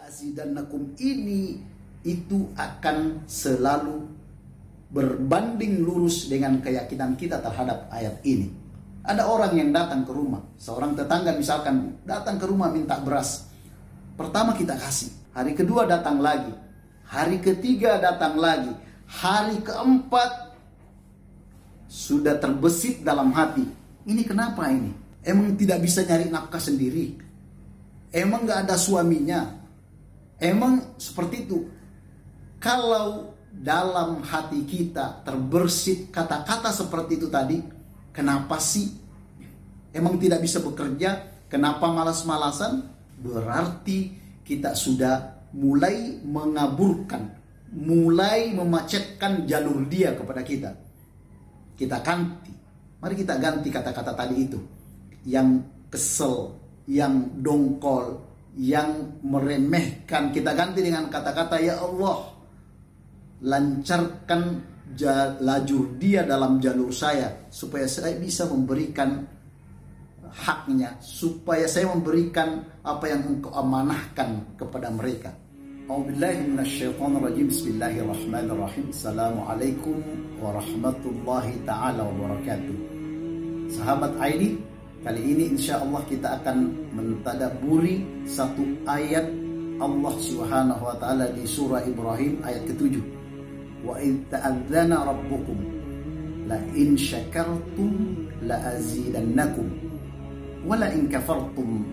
azidannakum ini itu akan selalu berbanding lurus dengan keyakinan kita terhadap ayat ini. Ada orang yang datang ke rumah, seorang tetangga misalkan datang ke rumah minta beras. Pertama kita kasih, hari kedua datang lagi, hari ketiga datang lagi, hari keempat sudah terbesit dalam hati. Ini kenapa ini? Emang tidak bisa nyari nafkah sendiri? Emang gak ada suaminya? Emang seperti itu? Kalau dalam hati kita terbersit kata-kata seperti itu tadi, kenapa sih? Emang tidak bisa bekerja? Kenapa malas-malasan? Berarti kita sudah mulai mengaburkan, mulai memacetkan jalur dia kepada kita. Kita ganti. Mari kita ganti kata-kata tadi itu. Yang kesel, yang dongkol, yang meremehkan. Kita ganti dengan kata-kata, ya Allah, lancarkan lajur dia dalam jalur saya, supaya saya bisa memberikan haknya, supaya saya memberikan apa yang engkau amanahkan kepada mereka. A'udzubillahi minasyaitonirrajim. Bismillahirrahmanirrahim. Assalamualaikum warahmatullahi taala wabarakatuh. Sahabat ID, kali ini insyaallah kita akan mentadaburi satu ayat Allah Subhanahu wa taala di surah Ibrahim ayat ke-7. Wa in ta'adzana rabbukum la in syakartum la azidannakum wa la in kafartum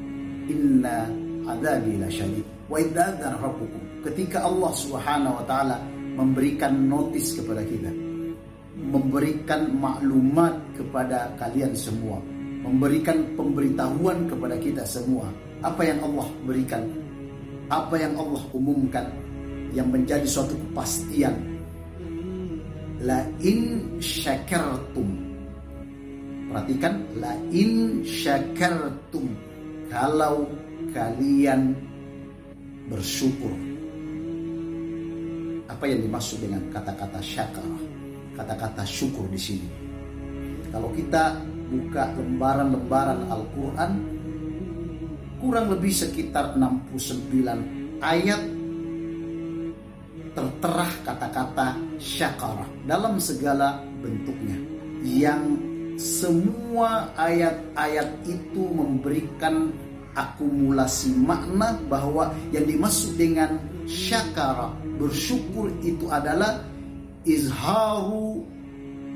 inna adzabi lasyadid. Wa in ta'adzana rabbukum, ketika Allah Subhanahu wa taala memberikan notis kepada kita, memberikan maklumat kepada kalian semua, memberikan pemberitahuan kepada kita semua, apa yang Allah berikan, apa yang Allah umumkan, yang menjadi suatu kepastian. La in syakartum, perhatikan, la in syakartum, kalau kalian bersyukur. Apa yang dimaksud dengan kata-kata syakar, kata-kata syukur di sini? Kalau kita buka lembaran-lembaran Al-Quran, kurang lebih sekitar 69 ayat tertera kata-kata syakar dalam segala bentuknya, yang semua ayat-ayat itu memberikan akumulasi makna bahwa yang dimaksud dengan syakara, bersyukur, itu adalah izharu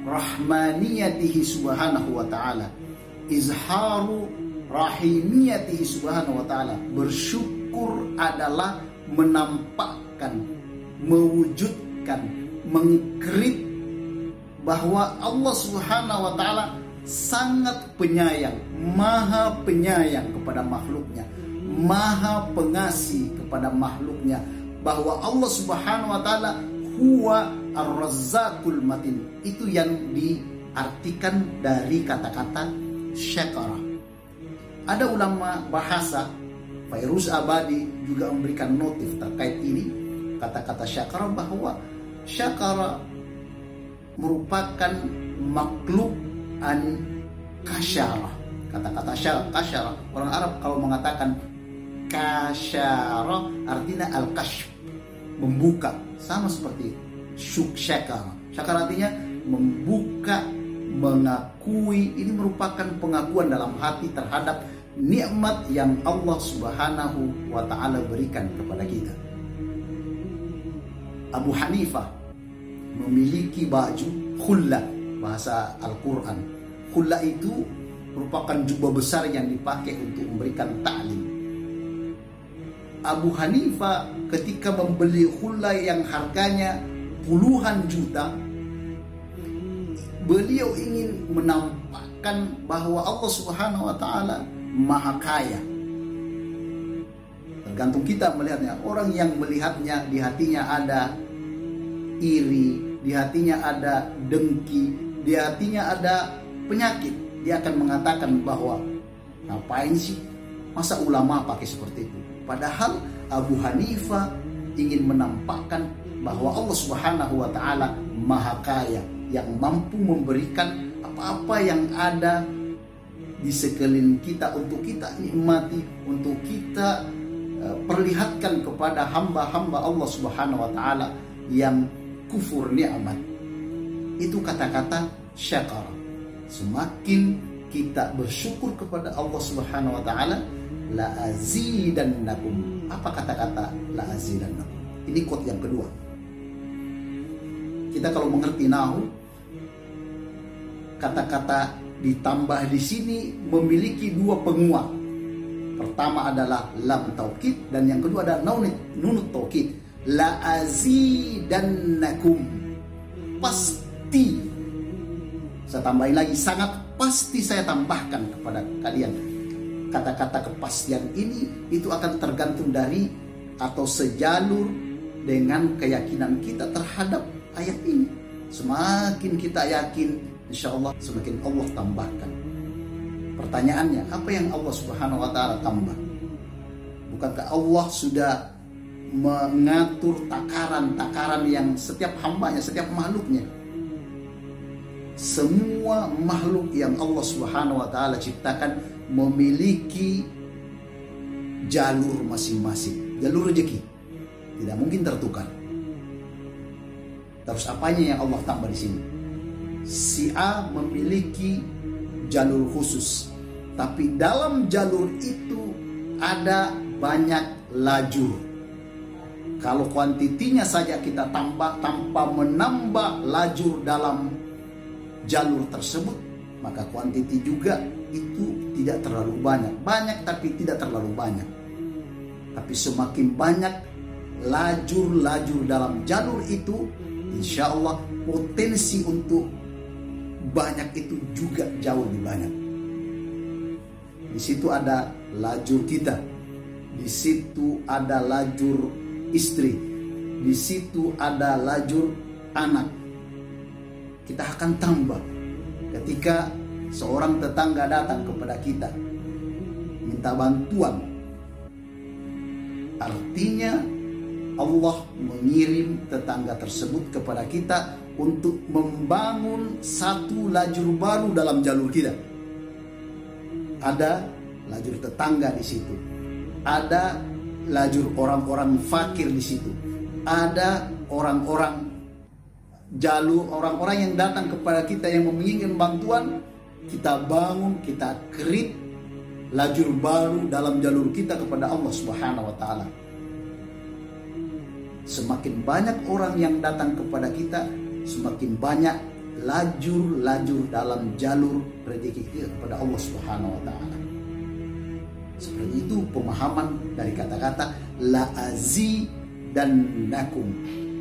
rahmaniyatihi subhanahu wa ta'ala, izharu rahimiyatihi subhanahu wa ta'ala. Bersyukur adalah menampakkan, mewujudkan, mengkrit bahwa Allah Subhanahu wa ta'ala sangat penyayang, maha penyayang kepada makhluknya, maha pengasih kepada makhluknya, bahwa Allah Subhanahu wa ta'ala huwa ar-razzaqul matin. Itu yang diartikan dari kata-kata syakara. Ada ulama bahasa, Fairuz Abadi juga memberikan notif terkait ini, kata-kata syakara, bahwa syakara merupakan makhluk an kasyara. Kata-kata kasyara, orang Arab kalau mengatakan kasyara artinya al-kasyf, membuka, sama seperti syakara. Syakara artinya membuka, mengakui. Ini merupakan pengakuan dalam hati terhadap nikmat yang Allah Subhanahu wa ta'ala berikan kepada kita. Abu Hanifah memiliki baju khulla, bahasa Al-Quran. Khulla itu merupakan jubah besar yang dipakai untuk memberikan ta'lim. Abu Hanifah ketika membeli khulla yang harganya puluhan juta, beliau ingin menampakkan bahwa Allah Subhanahu wa ta'ala maha kaya. Tergantung kita melihatnya. Orang yang melihatnya, di hatinya ada iri, di hatinya ada dengki, di hatinya ada penyakit, dia akan mengatakan bahwa ngapain sih, masa ulama pakai seperti itu. Padahal Abu Hanifah ingin menampakkan bahwa Allah Subhanahu wa ta'ala maha kaya, yang mampu memberikan apa-apa yang ada di sekeliling kita untuk kita nikmati, untuk kita perlihatkan kepada hamba-hamba Allah Subhanahu wa taala yang kufur nikmat. Itu kata-kata syakar. Semakin kita bersyukur kepada Allah Subhanahu wa taala, la azidannakum. Apa kata-kata la azidannakum? Ini quote yang kedua. Kita kalau mengerti nahu, kata-kata ditambah di sini memiliki dua penguat. Pertama adalah lam taukid dan yang kedua adalah nunut taukid. La azidannakum. Pasti. Saya tambahin lagi, sangat pasti saya tambahkan kepada kalian. Kata-kata kepastian ini itu akan tergantung dari atau sejalur dengan keyakinan kita terhadap ayat ini. Semakin kita yakin, insya Allah semakin Allah tambahkan. Pertanyaannya, apa yang Allah Subhanahu wa taala tambah? Bukankah Allah sudah mengatur takaran-takaran yang setiap hambanya, setiap makhluknya? Semua makhluk yang Allah Subhanahu wa taala ciptakan memiliki jalur masing-masing, jalur rezeki. Tidak mungkin tertukar. Terus apanya yang Allah tambah di sini? Si A memiliki jalur khusus, tapi dalam jalur itu ada banyak lajur. Kalau kuantitinya saja kita tambah tanpa menambah lajur dalam jalur tersebut, maka kuantiti juga itu tidak terlalu banyak. Banyak tapi tidak terlalu banyak. Tapi semakin banyak lajur-lajur dalam jalur itu, insya Allah potensi untuk banyak itu juga jauh lebih banyak. Di situ ada lajur kita, di situ ada lajur istri, di situ ada lajur anak. Kita akan tambah ketika seorang tetangga datang kepada kita minta bantuan. Artinya Allah mengirim tetangga tersebut kepada kita untuk membangun satu lajur baru dalam jalur kita. Ada lajur tetangga di situ. Ada lajur orang-orang fakir di situ. Ada orang-orang jalur orang-orang yang datang kepada kita yang menginginkan bantuan. Kita bangun, kita create lajur baru dalam jalur kita kepada Allah Subhanahu wa taala. Semakin banyak orang yang datang kepada kita, semakin banyak lajur-lajur dalam jalur rezeki kita kepada Allah Subhanahu wa taala. Seperti itu pemahaman dari kata-kata la azidannakum.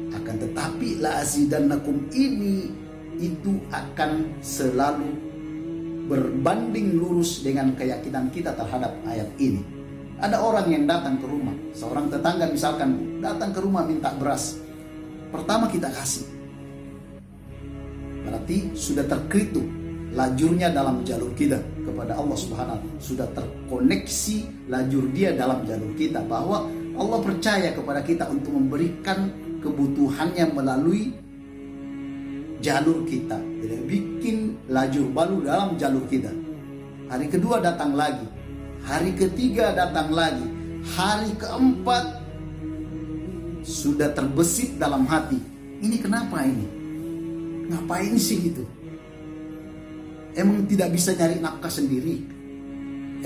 Akan tetapi la azidannakum ini itu akan selalu berbanding lurus dengan keyakinan kita terhadap ayat ini. Ada orang yang datang ke rumah, seorang tetangga misalkan datang ke rumah minta beras. Pertama kita kasih. Berarti sudah terkritu lajurnya dalam jalur kita kepada Allah Subhanahu wa taala. Sudah terkoneksi lajur dia dalam jalur kita, bahwa Allah percaya kepada kita untuk memberikan kebutuhannya melalui jalur kita. Jadi bikin lajur baru dalam jalur kita. Hari kedua datang lagi, hari ketiga datang lagi, hari keempat sudah terbesit dalam hati. Ini kenapa ini? Ngapain sih gitu? Emang tidak bisa nyari nafkah sendiri?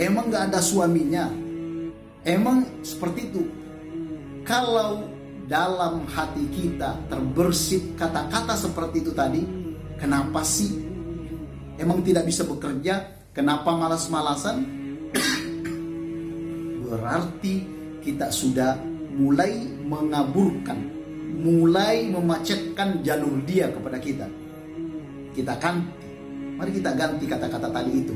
Emang gak ada suaminya? Emang seperti itu? Kalau dalam hati kita terbersit kata-kata seperti itu tadi, kenapa sih? Emang tidak bisa bekerja? Kenapa malas-malasan? Berarti kita sudah mulai mengaburkan, mulai memacetkan jalur dia kepada kita. Kita ganti. Mari kita ganti kata-kata tadi itu.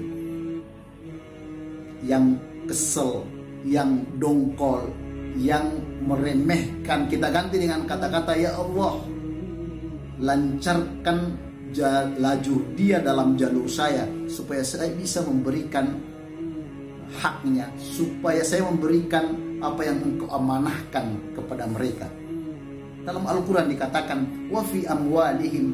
Yang kesel, yang dongkol, yang meremehkan, kita ganti dengan kata-kata ya Allah, lancarkan lajur dia dalam jalur saya, supaya saya bisa memberikan haknya, supaya saya memberikan apa yang engkau amanahkan kepada mereka. Dalam Al-Quran dikatakan wa fi amwalihim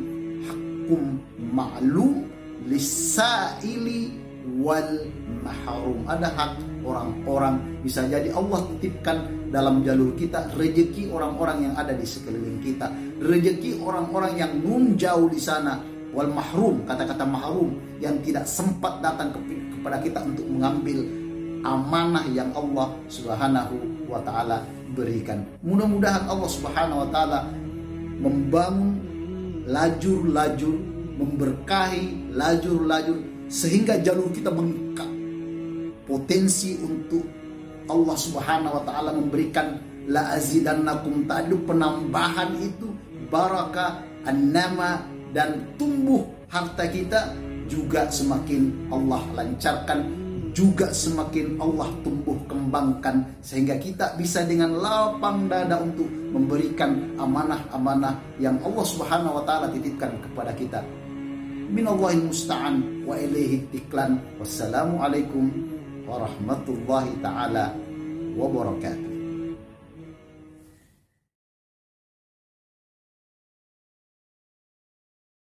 haqqum ma'lum lis-sa'ili wal mahrum. Ada hak orang-orang, bisa jadi Allah titipkan dalam jalur kita rezeki orang-orang yang ada di sekeliling kita, rezeki orang-orang yang nun jauh di sana, wal mahrum, kata-kata mahrum, yang tidak sempat datang kepada kita untuk mengambil amanah yang Allah Subhanahu wa taala berikan. Mudah-mudahan Allah Subhanahu wa taala membangun lajur-lajur, memberkahi lajur-lajur sehingga jalur kita bengkak. Potensi untuk Allah Subhanahu wa taala memberikan la azidannakum, tadi penambahan itu barakah, annama, dan tumbuh harta kita juga semakin Allah lancarkan, juga semakin Allah tumbuh kembangkan, sehingga kita bisa dengan lapang dada untuk memberikan amanah-amanah yang Allah Subhanahu wa taala titipkan kepada kita. Minallahil musta'an wa ilaihi tiklan. Wassalamualaikum warahmatullahi taala wabarakatuh.